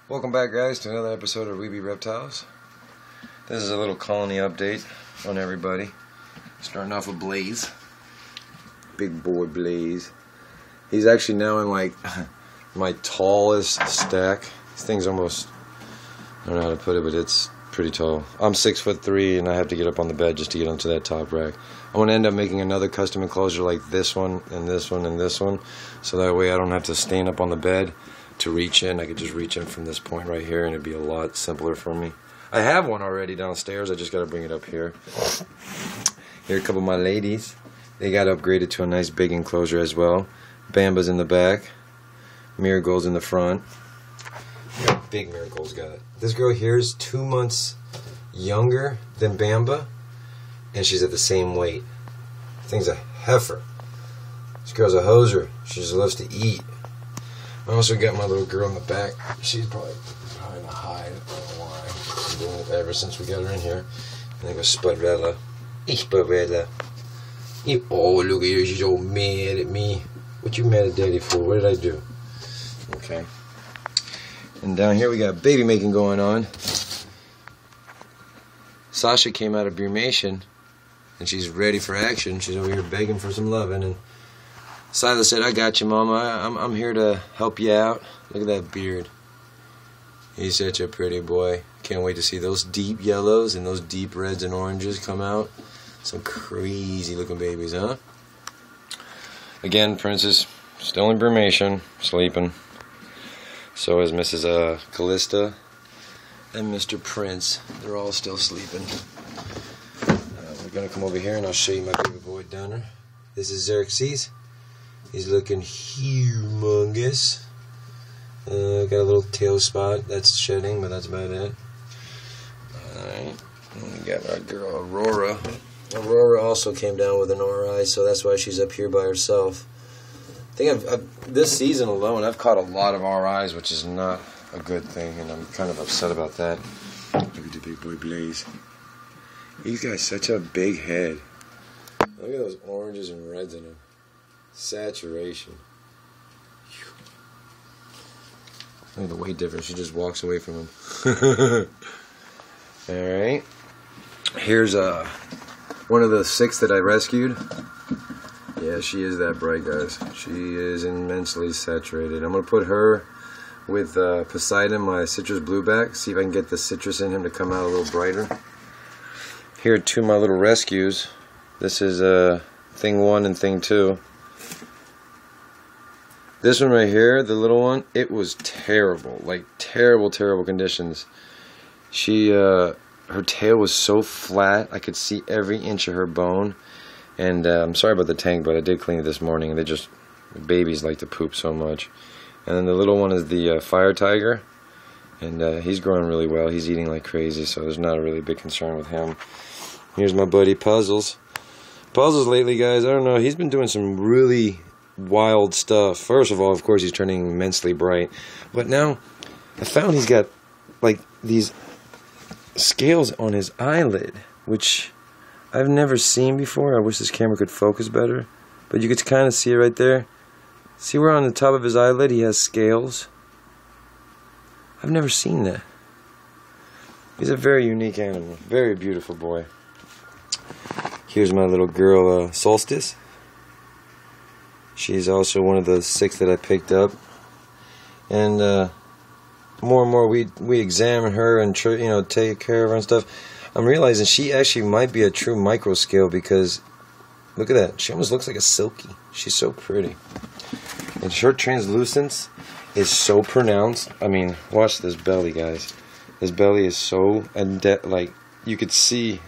Welcome back, guys, to another episode of Webe Reptiles. This is a little colony update on everybody. Starting off with Blaze. Big boy Blaze. He's actually now in like my tallest stack. This thing's almost, I don't know how to put it, but it's pretty tall. I'm 6'3" and I have to get up on the bed just to get onto that top rack. I'm going to end up making another custom enclosure like this one and this one and this one, so that way I don't have to stand up on the bed to reach in. I could just reach in from this point right here and it'd be a lot simpler for me. I have one already downstairs, I just got to bring it up here. Here are a couple of my ladies. They got upgraded to a nice big enclosure as well. Bamba's in the back, Marigold's in the front. Yeah, big Marigold's got it. This girl here is 2 months younger than Bamba, and she's at the same weight. Thing's a heifer. This girl's a hoser. She just loves to eat. I also got my little girl in the back. She's probably trying to hide. I don't know why. She's doing it ever since we got her in here. And I go Spadrella. Spadrella. Oh, look at her. She's all mad at me. What you mad at Daddy for? What did I do? Okay. And down here we got baby making going on. Sasha came out of brumation and she's ready for action. She's over here begging for some loving, and Silas said, "I got you, Mama. I'm here to help you out." Look at that beard. He's such a pretty boy. Can't wait to see those deep yellows and those deep reds and oranges come out. Some crazy looking babies, huh? Again, Princess still in brumation, sleeping. So is Mrs. Callista and Mr. Prince. They're all still sleeping. We're going to come over here and I'll show you my baby boy Dunner. This is Xerxes. He's looking humongous. Got a little tail spot that's shedding, but that's about it. Alright. We got our girl Aurora. Aurora also came down with an RI, so that's why she's up here by herself. I think this season alone, I've caught a lot of RIs, which is not a good thing, and I'm kind of upset about that. Look at the big boy Blaze. He's got such a big head. Look at those oranges and reds in him. Saturation. Look at the weight difference. She just walks away from him. Alright. Here's one of the 6 that I rescued. Yeah, she is that bright, guys. She is immensely saturated. I'm going to put her with Poseidon, my citrus blueback. See if I can get the citrus in him to come out a little brighter. Here are 2 of my little rescues. This is thing 1 and thing 2. This one right here, the little one, it was terrible. Like, terrible, terrible conditions. She, her tail was so flat, I could see every inch of her bone. And I'm sorry about the tank, but I did clean it this morning. The babies like to poop so much. And then the little one is the fire tiger. And he's growing really well. He's eating like crazy, so there's not a really big concern with him. Here's my buddy Puzzles. Puzzles lately, guys, I don't know, he's been doing some really wild stuff. First of all, of course, he's turning immensely bright. But now, I found he's got like these scales on his eyelid, which I've never seen before. I wish this camera could focus better, but you could kind of see it right there. See where on the top of his eyelid he has scales? I've never seen that. He's a very unique animal. Very beautiful boy. Here's my little girl, Solstice. She's also one of the 6 that I picked up. And more and more we examine her and take care of her and stuff. I'm realizing she actually might be a true micro scale, because look at that. She almost looks like a silky. She's so pretty. And her translucence is so pronounced. I mean, watch this belly, guys. This belly is so, like, you could see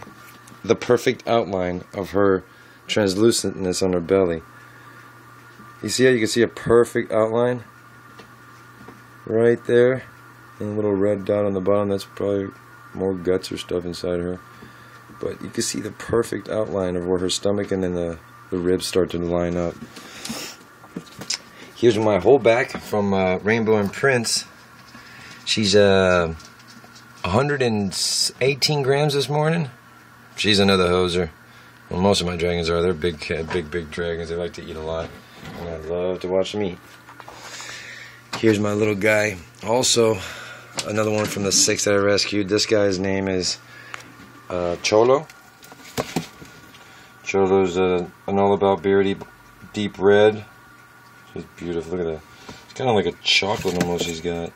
the perfect outline of her translucentness on her belly. You see how you can see a perfect outline? Right there. And a little red dot on the bottom. That's probably more guts or stuff inside her, but you can see the perfect outline of where her stomach and then the ribs start to line up. Here's my whole back from Rainbow and Prince. She's 118 grams this morning. She's another hoser. Well, most of my dragons are. They're big dragons. They like to eat a lot, and I love to watch them eat. Here's my little guy. Also, another one from the 6 that I rescued. This guy's name is Cholo. Cholo's an all about beardy, deep red. She's beautiful. Look at that. It's kind of like a chocolate almost. She's got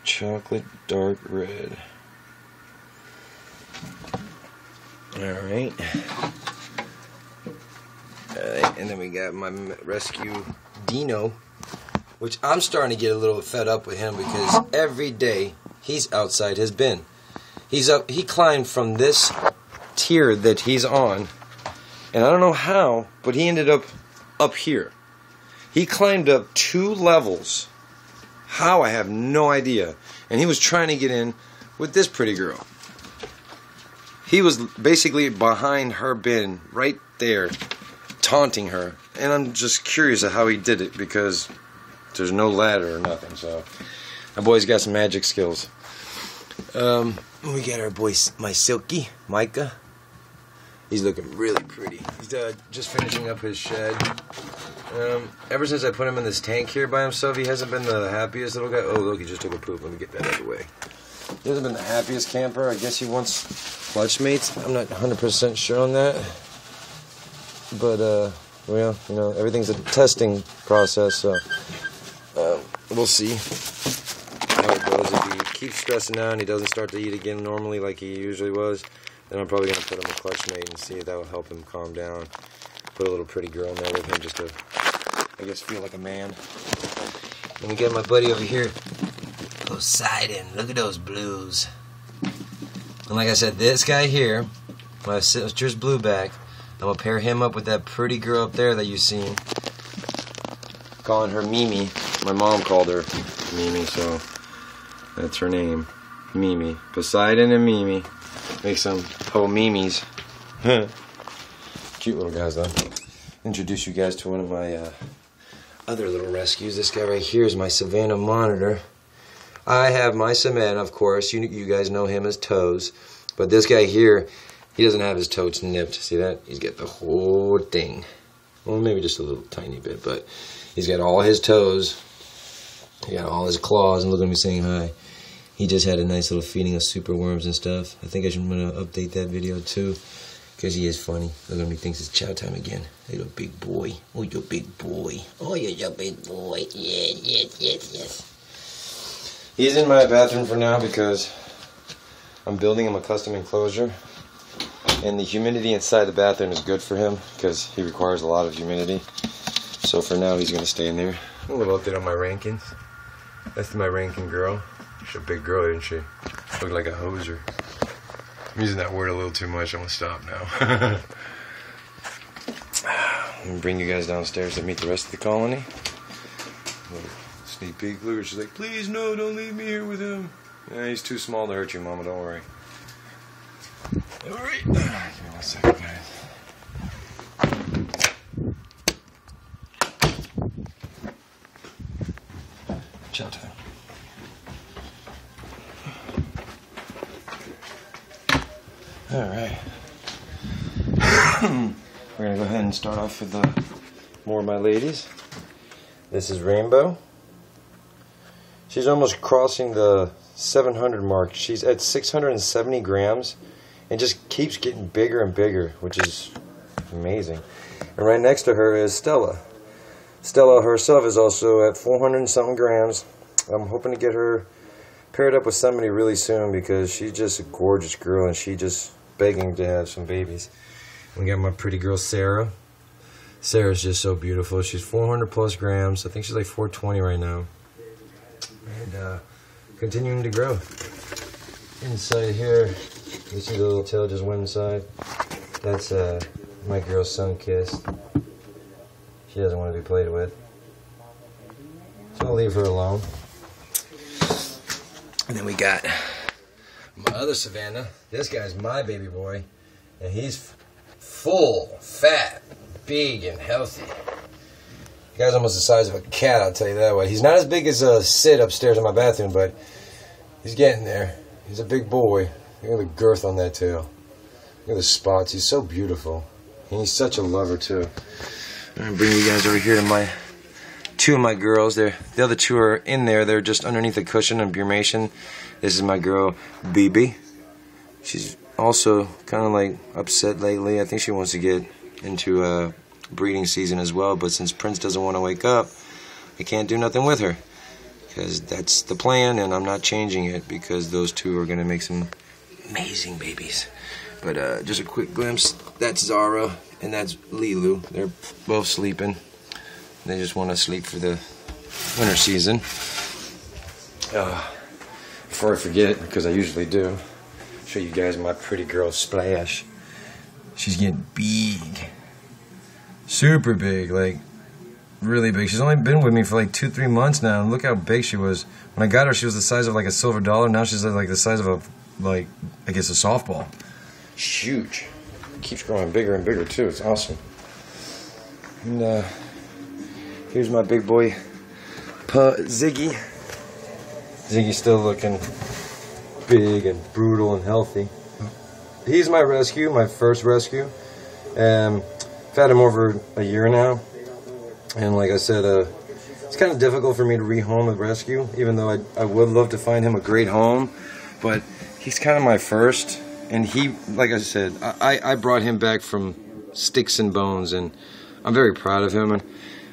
chocolate dark red. Alright. And then we got my rescue Dino, which I'm starting to get a little fed up with him because every day he's outside his bin. He climbed from this tier that he's on, and I don't know how, but he ended up here. He climbed up 2 levels. How, I have no idea. And he was trying to get in with this pretty girl. He was basically behind her bin, right there, taunting her. And I'm just curious of how he did it because there's no ladder or nothing. So, my boy's got some magic skills. We got our boy, my Silky, Micah. He's looking really pretty. He's just finishing up his shed. Ever since I put him in this tank here by himself, he hasn't been the happiest little guy. Oh, look, he just took a poop. Let me get that out of the way. He hasn't been the happiest camper. I guess he wants clutch mates. I'm not 100% sure on that. But, well, you know, everything's a testing process, so we'll see how it goes. If he keeps stressing out and he doesn't start to eat again normally like he usually was, then I'm probably going to put him a clutch mate and see if that will help him calm down. Put a little pretty girl in there with him just to, I guess, feel like a man. And we got my buddy over here, Poseidon. Look at those blues. And like I said, this guy here, my sister's blueback, I'm going to pair him up with that pretty girl up there that you've seen. Calling her Mimi. My mom called her Mimi, so that's her name. Mimi. Poseidon and Mimi. Make some Mimis. Cute little guys, though. Introduce you guys to one of my other little rescues. This guy right here is my Savanna monitor. I have my Savanna, of course. You guys know him as Toes. But this guy here, he doesn't have his toes nipped. See that? He's got the whole thing. Well, maybe just a little tiny bit, but he's got all his toes. He got all his claws, and look at me saying hi. He just had a nice little feeding of super worms and stuff. I think I'm going to update that video too, because he is funny. Look at me, thinks it's chow time again. Little big boy. Oh, you big boy. Oh, you're a big boy. Yes. He's in my bathroom for now because I'm building him a custom enclosure. And the humidity inside the bathroom is good for him because he requires a lot of humidity. So for now, he's going to stay in there. A little update on my rankings. That's my ranking girl. She's a big girl, isn't she? Looked like a hoser. I'm using that word a little too much. I'm going to stop now. I'm going to bring you guys downstairs to meet the rest of the colony. Sneak peek. Look, she's like, please, no, don't leave me here with him. He's too small to hurt you, Mama. Don't worry. Alright. Give me 1 second, guys. Chow time. Alright. We're going to go ahead and start off with more of my ladies. This is Rainbow. She's almost crossing the 700 mark. She's at 670 grams and just keeps getting bigger and bigger, which is amazing. And right next to her is Stella. Stella herself is also at 400 and something grams. I'm hoping to get her paired up with somebody really soon because she's just a gorgeous girl and she's just begging to have some babies. We got my pretty girl Sarah. Sarah's just so beautiful. She's 400 plus grams. I think she's like 420 right now. And continuing to grow. Inside here, you see the little tail just went inside. That's my girl Sunkissed. She doesn't want to be played with. So I'll leave her alone. And then we got my other Savanna. This guy's my baby boy. And he's full, fat, big, and healthy. The guy's almost the size of a cat, I'll tell you that way. He's not as big as Sid upstairs in my bathroom, but he's getting there. He's a big boy. Look at the girth on that tail. Look at the spots. He's so beautiful. And he's such a lover, too. I'm going to bring you guys over here to my two of my girls. The other two are in there. They're just underneath the cushion and Bearmation. This is my girl, Webe. She's also kind of like upset lately. I think she wants to get into breeding season as well, but since Prince doesn't want to wake up, I can't do nothing with her. Because that's the plan, and I'm not changing it because those two are going to make some amazing babies. But just a quick glimpse. That's Zara, and that's Lilu. They're both sleeping. They just want to sleep for the winter season. Before I forget, because I usually do, show you guys my pretty girl Splash. She's getting big. Super big, like really big. She's only been with me for like 2-3 months now, and look how big she was. When I got her, she was the size of like a silver dollar. Now she's like the size of a, like, I guess a softball. Huge. Keeps growing bigger and bigger too. It's awesome. And here's my big boy, Ziggy. Ziggy's still looking big and brutal and healthy. He's my rescue, my first rescue. I've had him over a year now. And like I said, it's kind of difficult for me to rehome a rescue, even though I would love to find him a great home. But he's kind of my first, and he, like I said, I brought him back from sticks and bones, and I'm very proud of him. And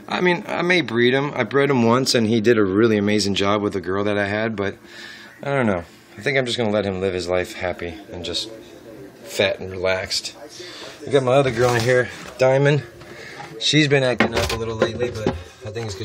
I mean, I may breed him. I bred him once, and he did a really amazing job with the girl that I had, but I don't know. I think I'm just going to let him live his life happy and just fat and relaxed. I got my other girl in here, Diamond. She's been acting up a little lately, but I think it's because